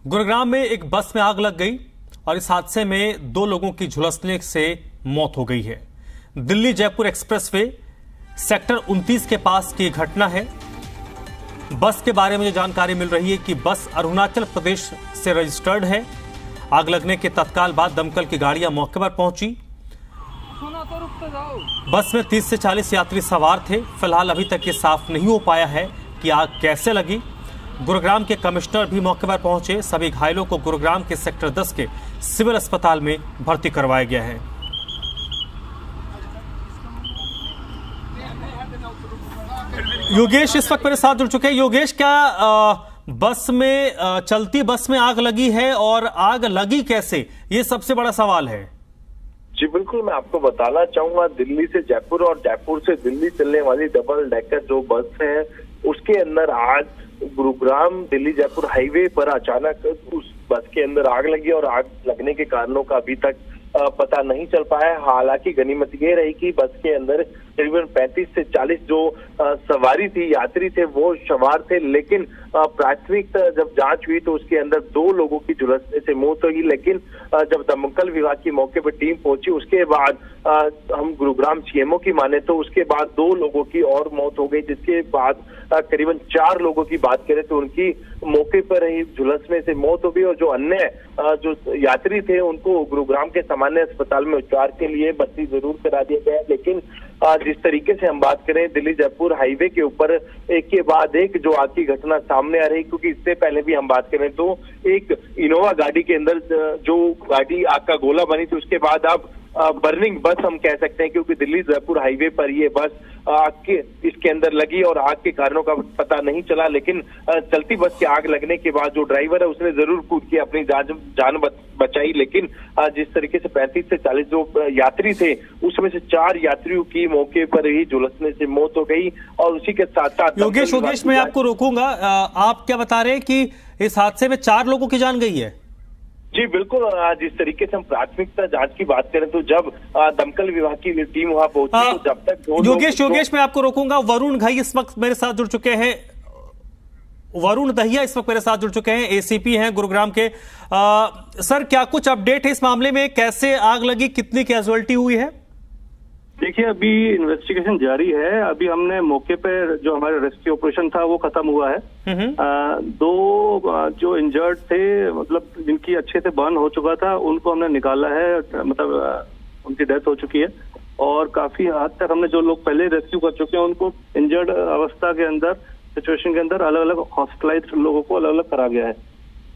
गुरुग्राम में एक बस में आग लग गई और इस हादसे में 2 लोगों की झुलसने से मौत हो गई है। दिल्ली जयपुर एक्सप्रेसवे सेक्टर 29 के पास की घटना है। बस के बारे में जो जानकारी मिल रही है कि बस अरुणाचल प्रदेश से रजिस्टर्ड है। आग लगने के तत्काल बाद दमकल की गाड़ियां मौके पर पहुंची। बस में 30 से 40 यात्री सवार थे। फिलहाल अभी तक ये साफ नहीं हो पाया है कि आग कैसे लगी। गुरुग्राम के कमिश्नर भी मौके पर पहुंचे। सभी घायलों को गुरुग्राम के सेक्टर 10 के सिविल अस्पताल में भर्ती करवाया गया है। योगेश इस वक्त मेरे साथ जुड़ चुके हैं। योगेश, क्या बस में चलती बस में आग लगी है और आग लगी कैसे, ये सबसे बड़ा सवाल है। जी बिल्कुल, मैं आपको बताना चाहूंगा, दिल्ली से जयपुर और जयपुर से दिल्ली चलने वाली डबल डेकर जो बस है उसके अंदर आज गुरुग्राम दिल्ली जयपुर हाईवे पर अचानक उस बस के अंदर आग लगी और आग लगने के कारणों का अभी तक पता नहीं चल पाया है। हालांकि गनीमत ये रही कि बस के अंदर करीबन 35 से 40 जो सवारी थी, यात्री थे, वो सवार थे। लेकिन प्राथमिक जब जांच हुई तो उसके अंदर 2 लोगों की झुलसने से मौत हुई। लेकिन जब दमकल विभाग की मौके पर टीम पहुंची उसके बाद हम गुरुग्राम सीएमओ की माने तो उसके बाद 2 लोगों की और मौत हो गई, जिसके बाद करीबन 4 लोगों की बात करें तो उनकी मौके पर ही झुलसने से मौत हो गई। और जो अन्य जो यात्री थे उनको गुरुग्राम के सामान्य अस्पताल में उपचार के लिए भर्ती जरूर करा दिया गया। लेकिन जिस तरीके से हम बात करें दिल्ली जयपुर हाईवे के ऊपर एक के बाद एक जो आग की घटना सामने आ रही, क्योंकि इससे पहले भी हम बात करें तो एक इनोवा गाड़ी के अंदर जो गाड़ी आग का गोला बनी थी, उसके बाद अब बर्निंग बस हम कह सकते हैं, क्योंकि दिल्ली जयपुर हाईवे पर ये बस आग के इसके अंदर लगी और आग के कारणों का पता नहीं चला। लेकिन चलती बस के आग लगने के बाद जो ड्राइवर है उसने जरूर कूद के अपनी जान बचाई। लेकिन जिस तरीके से 35 से 40 जो यात्री थे उसमें से 4 यात्रियों की मौके पर ही झुलसने से मौत हो गई। और उसी के साथ साथ योगेश मैं आपको रोकूंगा। आप क्या बता रहे हैं कि इस हादसे में 4 लोगों की जान गई है? जी बिल्कुल, जिस तरीके से हम प्राथमिकता जांच की बात करें तो जब दमकल विभाग की टीम वहां पहुंची तो जब तक योगेश मैं आपको रोकूंगा। वरुण घई इस वक्त मेरे साथ जुड़ चुके हैं। वरुण दहिया इस वक्त मेरे साथ जुड़ चुके हैं, एसीपी हैं गुरुग्राम के। सर, क्या कुछ अपडेट है इस मामले में? कैसे आग लगी, कितनी कैजुअलिटी हुई है? देखिए, अभी इन्वेस्टिगेशन जारी है। अभी हमने मौके पर जो हमारा रेस्क्यू ऑपरेशन था वो खत्म हुआ है। 2 जो इंजर्ड थे, मतलब जिनकी अच्छे से बर्न हो चुका था, उनको हमने निकाला है, मतलब उनकी डेथ हो चुकी है। और काफी हद तक हमने जो लोग पहले रेस्क्यू कर चुके हैं उनको इंजर्ड अवस्था के अंदर, सिचुएशन के अंदर अलग अलग हॉस्पिटलाइज्ड लोगों को अलग अलग करा गया है।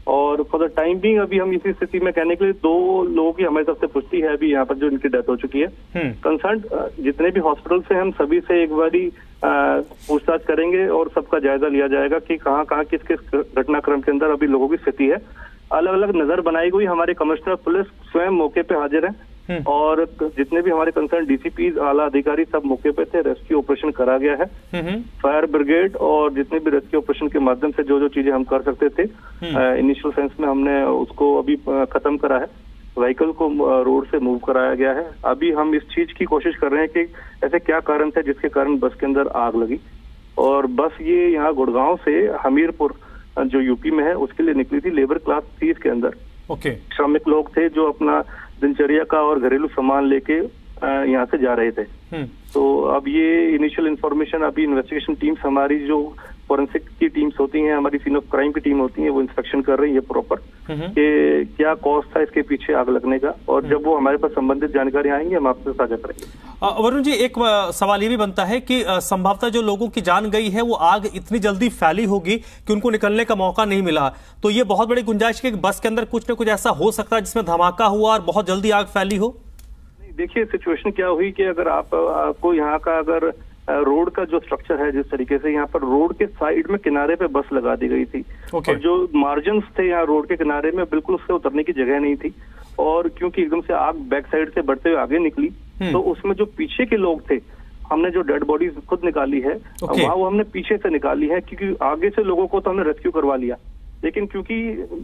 और फॉर द टाइम बीइंग अभी हम इसी स्थिति में कहने के लिए 2 लोगों की हमारी तरफ से पुष्टि है अभी यहाँ पर जो इनकी डेथ हो चुकी है। कंसर्न जितने भी हॉस्पिटल से हम सभी से एक बारी पूछताछ करेंगे और सबका जायजा लिया जाएगा कि कहाँ कहाँ किस किस घटनाक्रम के अंदर अभी लोगों की स्थिति है। अलग अलग नजर बनाई गई। हमारे कमिश्नर पुलिस स्वयं मौके पे हाजिर है और जितने भी हमारे कंसर्न डीसीपी, आला अधिकारी सब मौके पे थे। रेस्क्यू ऑपरेशन करा गया है। फायर ब्रिगेड और जितने भी रेस्क्यू ऑपरेशन के माध्यम से जो जो चीजें हम कर सकते थे इनिशियल सेंस में हमने उसको अभी खत्म करा है। व्हीकल को रोड से मूव कराया गया है। अभी हम इस चीज की कोशिश कर रहे हैं कि ऐसे क्या कारण थे जिसके कारण बस के अंदर आग लगी। और बस ये यहाँ गुड़गांव से हमीरपुर जो यूपी में है उसके लिए निकली थी लेबर क्लास 30 के अंदर। श्रमिक लोग थे जो अपना दिनचर्या का और घरेलू सामान लेके यहाँ से जा रहे थे। तो अब ये इनिशियल इंफॉर्मेशन अभी इन्वेस्टिगेशन टीम्स हमारी जो फोरेंसिक की टीम्स होती हैं, हमारी सीन ऑफ क्राइम की टीम होती है, वो इंस्पेक्शन कर रही है प्रॉपर कि क्या कॉज था इसके पीछे आग लगने का। और जब वो हमारे पास संबंधित जानकारी आएंगी हम आपसे साझा करेंगे। वरुण जी, एक सवाल ये भी बनता है कि संभवतः जो लोगों की जान गई है वो आग इतनी जल्दी फैली होगी कि उनको निकलने का मौका नहीं मिला। तो ये बहुत बड़ी गुंजाइश है कि बस के अंदर कुछ न कुछ ऐसा हो सकता है जिसमें धमाका हुआ और बहुत जल्दी आग फैली हो। देखिए, सिचुएशन क्या हुई कि अगर आपको यहाँ का अगर रोड का जो स्ट्रक्चर है, जिस तरीके से यहाँ पर रोड के साइड में किनारे पे बस लगा दी गई थी और जो मार्जिन्स थे यहाँ रोड के किनारे में बिल्कुल उससे उतरने की जगह नहीं थी। और क्योंकि एकदम से आग बैक साइड से बढ़ते हुए आगे निकली तो उसमें जो पीछे के लोग थे, हमने जो डेड बॉडीज खुद निकाली है वहाँ वो हमने पीछे से निकाली है, क्योंकि आगे से लोगों को तो हमने रेस्क्यू करवा लिया। लेकिन क्योंकि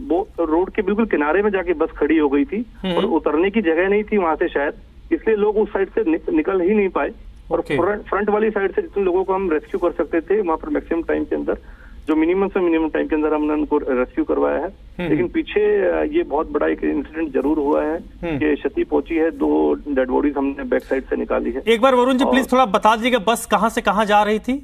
वो रोड के बिल्कुल किनारे में जाके बस खड़ी हो गई थी और उतरने की जगह नहीं थी वहां से शायद, इसलिए लोग उस साइड से निकल ही नहीं पाए। और फ्रंट वाली साइड से जितने लोगों को हम रेस्क्यू कर सकते थे वहां पर मैक्सिमम टाइम के अंदर जो मिनिमम से मिनिमम टाइम के अंदर हमने उनको रेस्क्यू करवाया है। लेकिन पीछे ये बहुत बड़ा एक इंसिडेंट जरूर हुआ है कि क्षति पहुंची है, 2 डेड बॉडीज हमने बैक साइड से निकाली है। एक बार वरुण जी प्लीज थोड़ा बता दीजिएगा बस कहां से कहां जा रही थी?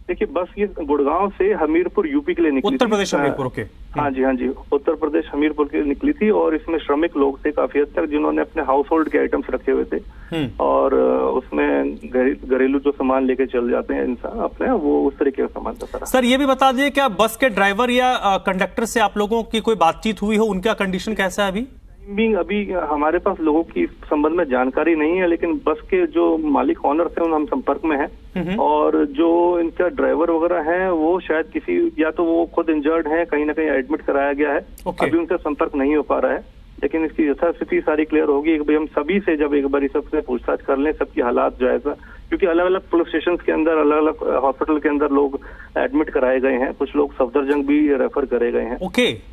देखिए, बस ये गुड़गांव से हमीरपुर यूपी के लिए निकली, उत्तर प्रदेश हमीरपुर के। हाँ जी, उत्तर प्रदेश हमीरपुर के लिए निकली थी। और इसमें श्रमिक लोग थे काफी हद तक, जिन्होंने अपने हाउस होल्ड के आइटम्स रखे हुए थे और उसमें घरेलू जो सामान लेके चल जाते हैं इंसान अपने, वो उस तरीके का सामान था सारा। सर ये भी बता दीजिए क्या बस के ड्राइवर या कंडक्टर से आप लोगों की कोई बातचीत हुई हो? उनका कंडीशन कैसा है अभी हमारे पास लोगों की इस संबंध में जानकारी नहीं है, लेकिन बस के जो मालिक ऑनर थे उन हम संपर्क में हैं। और जो इनका ड्राइवर वगैरह हैं वो शायद किसी, या तो वो खुद इंजर्ड हैं, कहीं ना कहीं एडमिट कराया गया है। अभी उनसे संपर्क नहीं हो पा रहा है, लेकिन इसकी यथास्थिति सारी क्लियर होगी एक बार हम सभी से जब एक बार सबसे पूछताछ कर लें, सबकी हालात जायजा, क्योंकि अलग अलग पुलिस स्टेशन के अंदर, अलग अलग हॉस्पिटल के अंदर लोग एडमिट कराए गए हैं, कुछ लोग सफदरजंग भी रेफर करे गए हैं।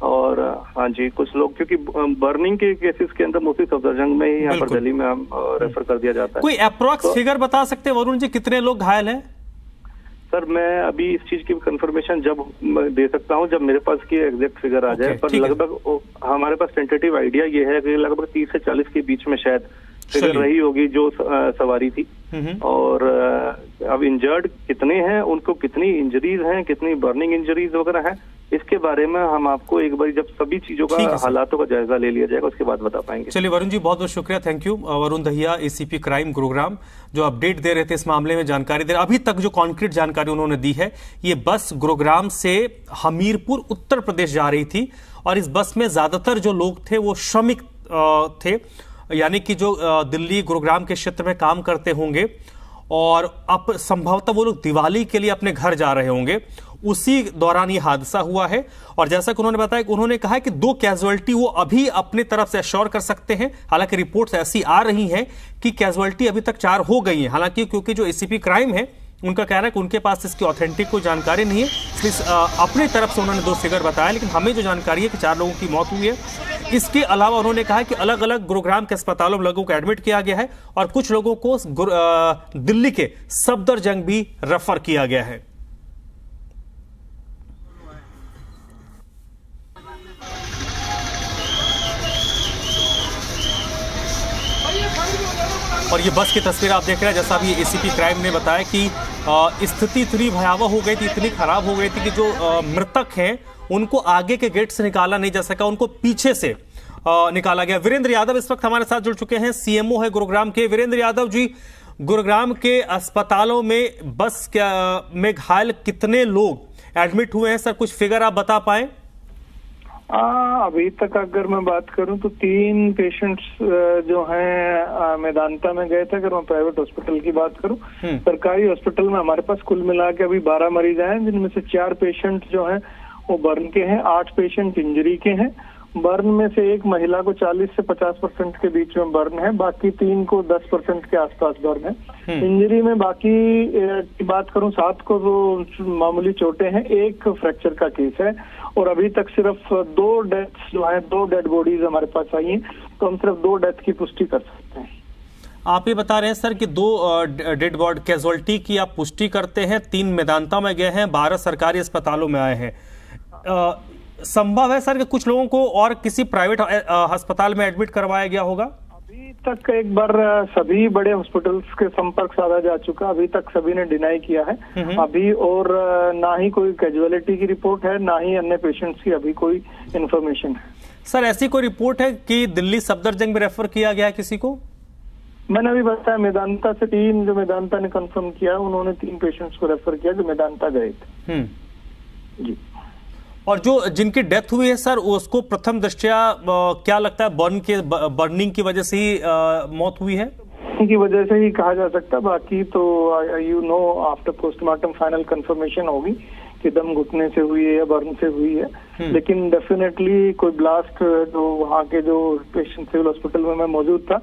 और हाँ जी, कुछ लोग क्योंकि बर्निंग के केसेस के अंदर मोस्टली सफदरजंग में ही यहाँ पर दिल्ली में रेफर कर दिया जाता है। कोई अप्रोक्स फिगर बता सकते हैं वरुण जी कितने लोग घायल हैं? सर मैं अभी इस चीज की कंफर्मेशन जब दे सकता हूं जब मेरे पास की एग्जैक्ट फिगर आ जाए, पर लगभग हमारे पास टेंटेटिव आइडिया ये है कि लगभग 30 से 40 के बीच में शायद फिगर रही होगी जो सवारी थी। और अब इंजर्ड कितने हैं, उनको कितनी इंजरीज हैं, कितनी बर्निंग इंजरीज वगैरह हैं, इसके बारे में हम आपको एक बार जब सभी चीजों का हालातों का जायजा ले लिया जाएगा उसके बाद बता पाएंगे। चलिए वरुण जी बहुत बहुत शुक्रिया, thank you. Varun Dahiya ACP crime Gurugram जो अपडेट दे रहे थे इस मामले में, जानकारी दे रहे, अभी तक जो कॉन्क्रीट जानकारी उन्होंने दी है, ये बस गुरुग्राम से हमीरपुर उत्तर प्रदेश जा रही थी और इस बस में ज्यादातर जो लोग थे वो श्रमिक थे, यानी कि जो दिल्ली गुरुग्राम के क्षेत्र में काम करते होंगे और अब संभवतः वो लोग दिवाली के लिए अपने घर जा रहे होंगे, उसी दौरान ये हादसा हुआ है। और जैसा कि उन्होंने बताया, उन्होंने कहा है कि 2 कैजुअलिटी वो अभी अपनी तरफ से एश्योर कर सकते हैं, हालांकि रिपोर्ट्स ऐसी आ रही हैं कि कैजुअलिटी अभी तक 4 हो गई हैं, हालांकि क्योंकि जो एसीपी क्राइम है उनका कहना है कि उनके पास इसकी ऑथेंटिक कोई जानकारी नहीं है, इसलिए अपनी तरफ से उन्होंने 2 फिगर बताया, लेकिन हमें जो जानकारी है कि 4 लोगों की मौत हुई है। इसके अलावा उन्होंने कहा कि अलग अलग गुरुग्राम के अस्पतालों में लोगों को एडमिट किया गया है और कुछ लोगों को दिल्ली के सफदरजंग भी रेफर किया गया है। और ये बस की तस्वीर आप देख रहे हैं, जैसा अभी एसीपी क्राइम ने बताया कि स्थिति इतनी भयावह हो गई थी, इतनी खराब हो गई थी कि जो मृतक हैं उनको आगे के गेट से निकाला नहीं जा सका, उनको पीछे से निकाला गया। वीरेंद्र यादव इस वक्त हमारे साथ जुड़ चुके हैं, सीएमओ है गुरुग्राम के। वीरेंद्र यादव जी, गुरुग्राम के अस्पतालों में बस में घायल कितने लोग एडमिट हुए हैं सर, कुछ फिगर आप बता पाए? अभी तक अगर मैं बात करूं तो 3 पेशेंट्स जो हैं मेदांता में गए थे। अगर मैं प्राइवेट हॉस्पिटल की बात करूं, सरकारी हॉस्पिटल में हमारे पास कुल मिला के अभी 12 मरीज आए हैं, जिनमें से 4 पेशेंट जो हैं वो बर्न के हैं, 8 पेशेंट इंजरी के हैं। बर्न में से एक महिला को 40 से 50% के बीच में बर्न है, बाकी 3 को 10% के आसपास बर्न है। इंजरी में बाकी की बात करूं, 7 को तो मामूली चोटें हैं, 1 फ्रैक्चर का केस है और अभी तक सिर्फ 2 डेथ्स जो है, 2 डेड बॉडीज हमारे पास आई हैं, तो हम सिर्फ 2 डेथ की पुष्टि कर सकते हैं। आप ये बता रहे हैं सर कि 2 डेड बॉडी कैजुअलिटी की आप पुष्टि करते हैं, 3 मेदांता में गए हैं, 12 सरकारी अस्पतालों में आए हैं। संभव है सर कि कुछ लोगों को और किसी प्राइवेट अस्पताल में एडमिट करवाया गया होगा? अभी तक एक बार सभी बड़े हॉस्पिटल्स के संपर्क साधा जा चुका, अभी तक सभी ने डिनाई किया है अभी, और ना ही कोई कैजुअलिटी की रिपोर्ट है, ना ही अन्य पेशेंट्स की अभी कोई इन्फॉर्मेशन है। सर ऐसी कोई रिपोर्ट है कि दिल्ली सफदरजंग में रेफर किया गया है किसी को? मैंने अभी बताया मेदांता से 3 जो मेदांता ने कंफर्म किया, उन्होंने 3 पेशेंट्स को रेफर किया जो मेदांता गए थे। जी। और जो जिनकी डेथ हुई है सर, उसको प्रथम दृष्टया क्या लगता है बर्निंग की वजह से ही मौत हुई है? की वजह से ही कहा जा सकता है, बाकी तो आफ्टर पोस्टमार्टम फाइनल कंफर्मेशन होगी कि दम घुटने से हुई है या बर्न से हुई है, लेकिन डेफिनेटली कोई ब्लास्ट जो वहाँ के जो पेशेंट सिविल हॉस्पिटल में मैं मौजूद था,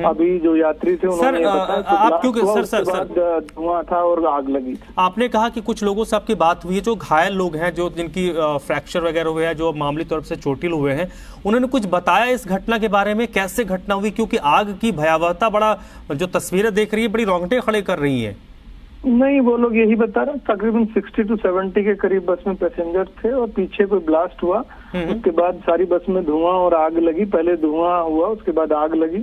अभी जो यात्री थे उन्होंने आप क्योंकि सर धुआं था और आग लगी। आपने कहा कि कुछ लोगों से आपकी बात हुई है, जो घायल लोग हैं, जो जिनकी फ्रैक्चर वगैरह हुए हैं, जो मामूली तौर से चोटिल हुए हैं, उन्होंने कुछ बताया इस घटना के बारे में, कैसे घटना हुई? क्योंकि आग की भयावहता, बड़ा जो तस्वीरें देख रही है, बड़ी रोंगटे खड़े कर रही है। नहीं, वो लोग यही बता रहे हैं, तकरीबन 60 to 70 के करीब बस में पैसेंजर थे और पीछे कोई ब्लास्ट हुआ। उसके बाद सारी बस में धुआं और आग लगी। पहले धुआं हुआ, उसके बाद आग लगी।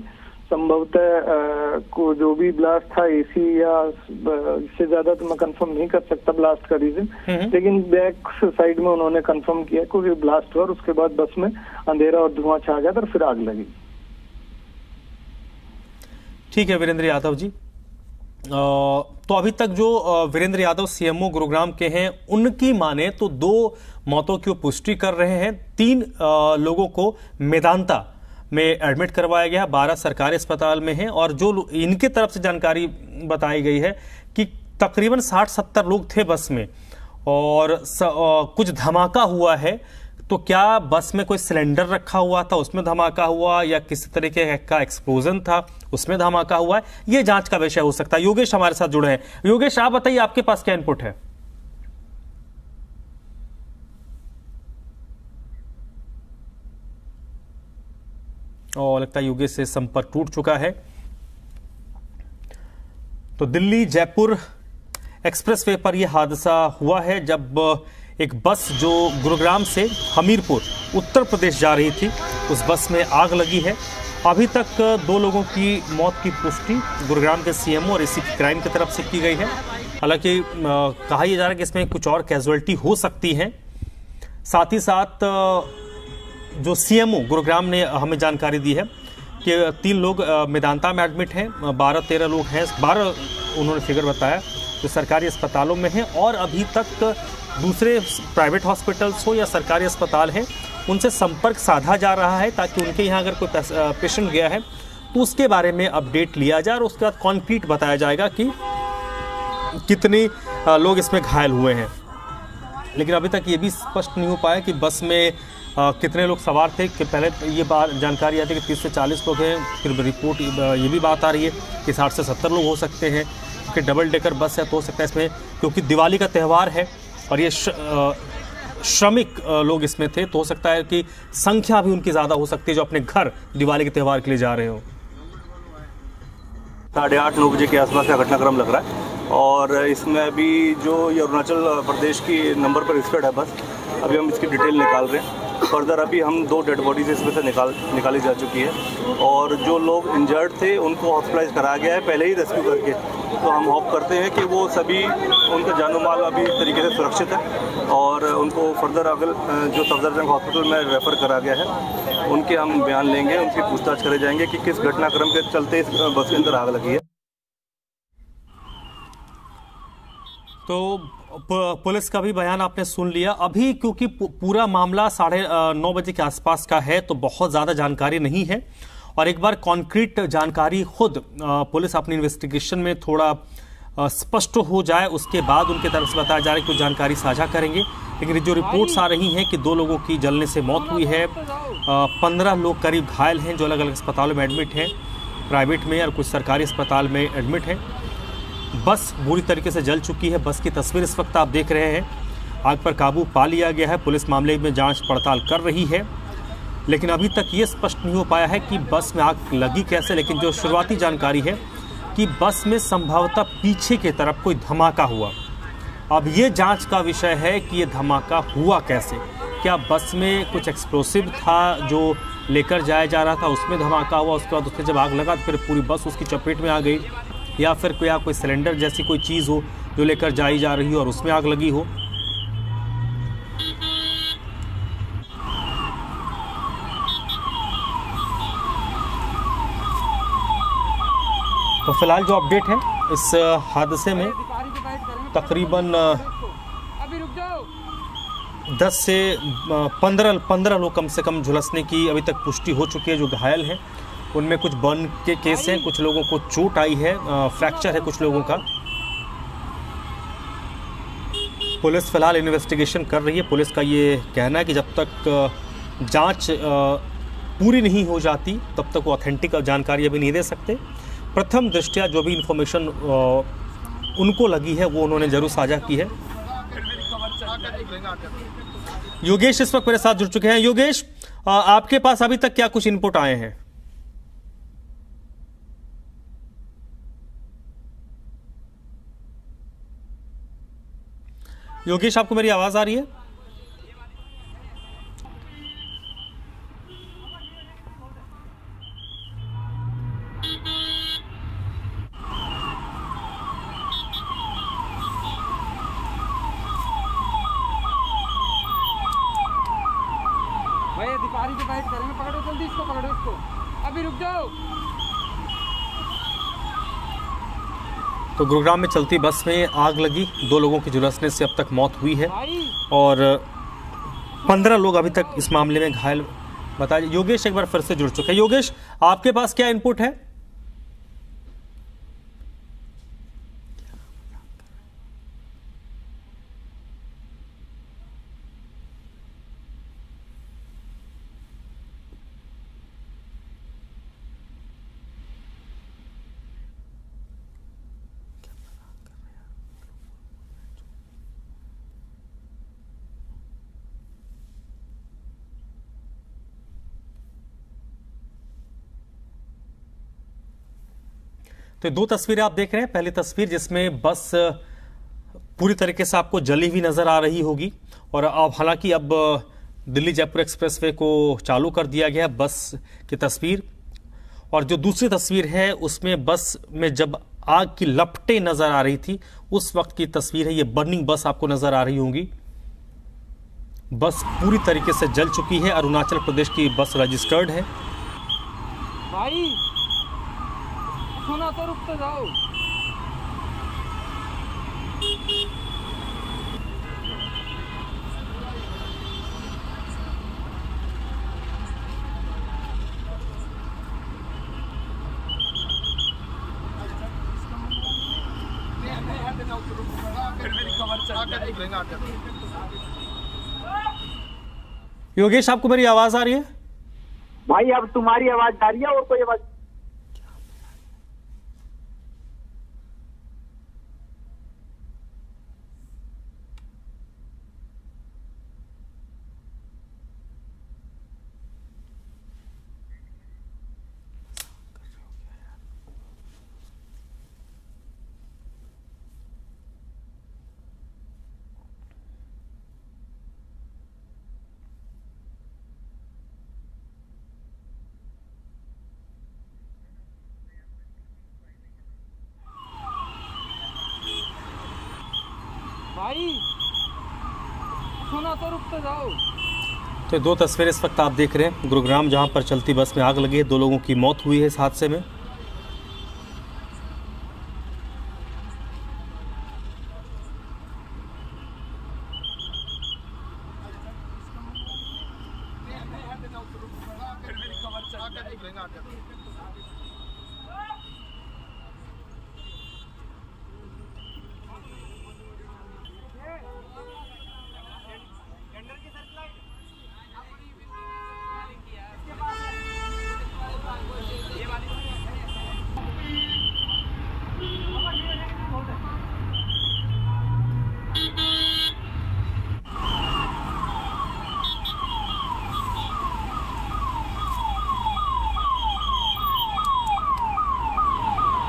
संभवतः को जो भी ब्लास्ट था एसी या इससे ज्यादा तो मैं कंफर्म नहीं कर सकता ब्लास्ट का रीजन, लेकिन बैक साइड में उन्होंने कंफर्म किया कि ब्लास्ट हुआ और उसके बाद बस में अंधेरा और धुआं छा गया और फिर आग लगी। ठीक है वीरेंद्र यादव जी। तो अभी तक जो वीरेंद्र यादव सीएमओ गुरुग्राम के हैं, उनकी माने तो 2 मौतों की पुष्टि कर रहे हैं। 3 लोगों को मेदांता में एडमिट करवाया गया, 12 सरकारी अस्पताल में हैं। और जो इनके तरफ से जानकारी बताई गई है कि तकरीबन 60-70 लोग थे बस में और कुछ धमाका हुआ है। तो क्या बस में कोई सिलेंडर रखा हुआ था, उसमें धमाका हुआ, या किसी तरीके का एक्सप्लोजन था, उसमें धमाका हुआ है? ये जांच का विषय हो सकता है। योगेश हमारे साथ जुड़े हैं। योगेश, आप बताइए, आपके पास क्या इनपुट है? और लगता है योगेश से संपर्क टूट चुका है। तो दिल्ली जयपुर एक्सप्रेसवे पर यह हादसा हुआ है, जब एक बस जो गुरुग्राम से हमीरपुर उत्तर प्रदेश जा रही थी, उस बस में आग लगी है। अभी तक 2 लोगों की मौत की पुष्टि गुरुग्राम के सीएमओ और एसीपी क्राइम की तरफ से की गई है। हालांकि कहा यह जा रहा है कि इसमें कुछ और कैजुअलिटी हो सकती है। साथ ही साथ जो सीएमओ गुरुग्राम ने हमें जानकारी दी है कि 3 लोग मेदांता में एडमिट हैं, 12-13 लोग हैं, 12 उन्होंने फिगर बताया जो सरकारी अस्पतालों में हैं। और अभी तक दूसरे प्राइवेट हॉस्पिटल्स हो या सरकारी अस्पताल हैं, उनसे संपर्क साधा जा रहा है ताकि उनके यहाँ अगर कोई पेशेंट गया है तो उसके बारे में अपडेट लिया जाए और उसके बाद कॉन्क्रीट बताया जाएगा कि कितने लोग इसमें घायल हुए हैं। लेकिन अभी तक ये भी स्पष्ट नहीं हो पाया कि बस में कितने लोग सवार थे। कि पहले ये बात जानकारी आती है कि 30 से 40 लोग हैं, फिर रिपोर्ट ये भी बात आ रही है कि 60 से 70 लोग हो सकते हैं, क्योंकि डबल डेकर बस है तो हो सकता है इसमें, क्योंकि दिवाली का त्यौहार है और ये श्रमिक लोग इसमें थे, तो हो सकता है कि संख्या भी उनकी ज़्यादा हो सकती है जो अपने घर दिवाली के त्यौहार के लिए जा रहे हो। 8:30-9 बजे के आसपास का घटनाक्रम लग रहा है और इसमें अभी जो ये अरुणाचल प्रदेश की नंबर पर रजिस्टर्ड है बस, अभी हम इसकी डिटेल निकाल रहे हैं। फर्दर अभी हम 2 डेड बॉडीज इसमें से निकाली जा चुकी है और जो लोग इंजर्ड थे उनको हॉस्पिटलाइज कराया गया है पहले ही रेस्क्यू करके। तो हम होप करते हैं कि वो सभी, उनका जानो माल अभी तरीके से सुरक्षित है और उनको फर्दर अगर जो सफदरजंग हॉस्पिटल में रेफ़र करा गया है उनके हम बयान लेंगे, उनकी पूछताछ करे जाएंगे कि किस घटनाक्रम के चलते इस बस के अंदर आग लगी है। तो पुलिस का भी बयान आपने सुन लिया। अभी क्योंकि पूरा मामला 9:30 बजे के आसपास का है तो बहुत ज़्यादा जानकारी नहीं है और एक बार कॉन्क्रीट जानकारी खुद पुलिस अपनी इन्वेस्टिगेशन में थोड़ा स्पष्ट हो जाए उसके बाद उनके तरफ से बताया जा रहा है कि कुछ जानकारी साझा करेंगे। लेकिन जो रिपोर्ट्स आ रही हैं कि 2 लोगों की जलने से मौत हुई है, 15 लोग करीब घायल हैं जो अलग अलग अस्पतालों में एडमिट हैं, प्राइवेट में और कुछ सरकारी अस्पताल में एडमिट हैं। बस बुरी तरीके से जल चुकी है। बस की तस्वीर इस वक्त आप देख रहे हैं। आग पर काबू पा लिया गया है। पुलिस मामले में जांच पड़ताल कर रही है, लेकिन अभी तक ये स्पष्ट नहीं हो पाया है कि बस में आग लगी कैसे। लेकिन जो शुरुआती जानकारी है कि बस में संभवतः पीछे की तरफ कोई धमाका हुआ। अब ये जांच का विषय है कि ये धमाका हुआ कैसे। क्या बस में कुछ एक्सप्लोसिव था जो लेकर जाया जा रहा था, उसमें धमाका हुआ, उसके बाद उसमें जब आग लगा तो फिर पूरी बस उसकी चपेट में आ गई, या फिर कोई सिलेंडर जैसी कोई चीज़ हो जो लेकर जाई जा रही हो और उसमें आग लगी हो। तो फिलहाल जो अपडेट है इस हादसे में तकरीबन 10 से 15 लोग कम से कम झुलसने की अभी तक पुष्टि हो चुकी है। जो घायल हैं उनमें कुछ बर्न के केस हैं, कुछ लोगों को चोट आई है, फ्रैक्चर है कुछ लोगों का। पुलिस फिलहाल इन्वेस्टिगेशन कर रही है। पुलिस का ये कहना है कि जब तक जांच पूरी नहीं हो जाती तब तक वो ऑथेंटिक जानकारी अभी नहीं दे सकते। प्रथम दृष्टया जो भी इंफॉर्मेशन उनको लगी है वो उन्होंने जरूर साझा की है। योगेश इस वक्त मेरे साथ जुड़ चुके हैं। योगेश, आपके पास अभी तक क्या कुछ इनपुट आए हैं? योगेश, आपको मेरी आवाज आ रही है? भाई अधिकारी से फाइट करेंगे, पकड़ो जल्दी इसको, पकड़ो इसको, अभी रुक जाओ। तो गुरुग्राम में चलती बस में आग लगी, 2 लोगों की झुलसने से अब तक मौत हुई है और 15 लोग अभी तक इस मामले में घायल बताए। योगेश एक बार फिर से जुड़ चुके हैं। योगेश, आपके पास क्या इनपुट है? तो 2 तस्वीरें आप देख रहे हैं। पहली तस्वीर जिसमें बस पूरी तरीके से आपको जली हुई नजर आ रही होगी और अब हालांकि अब दिल्ली जयपुर एक्सप्रेसवे को चालू कर दिया गया बस की तस्वीर। और जो दूसरी तस्वीर है उसमें बस में जब आग की लपटें नजर आ रही थी उस वक्त की तस्वीर है। ये बर्निंग बस आपको नजर आ रही होंगी। बस पूरी तरीके से जल चुकी है। अरुणाचल प्रदेश की बस रजिस्टर्ड है। भाई सुना तो रुक तो जाओ। योगेश, आपको मेरी आवाज आ रही है? भाई अब तुम्हारी आवाज आ रही है और कोई आवाज? भाई सुना तो रुक तो जाओ। तो 2 तस्वीरें इस वक्त आप देख रहे हैं गुरुग्राम, जहां पर चलती बस में आग लगी है। 2 लोगों की मौत हुई है इस हादसे में।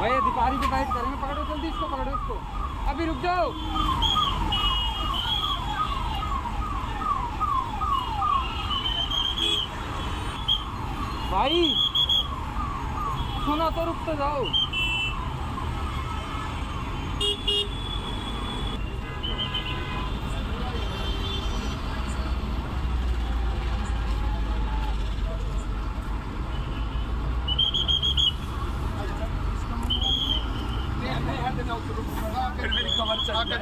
भाई अधिकारी से फाइट करेंगे, पकड़ो जल्दी इसको, पकड़ो इसको, अभी रुक जाओ। भाई सुना तो रुक तो जाओ। फिर मेरी कमर चढ़ा कर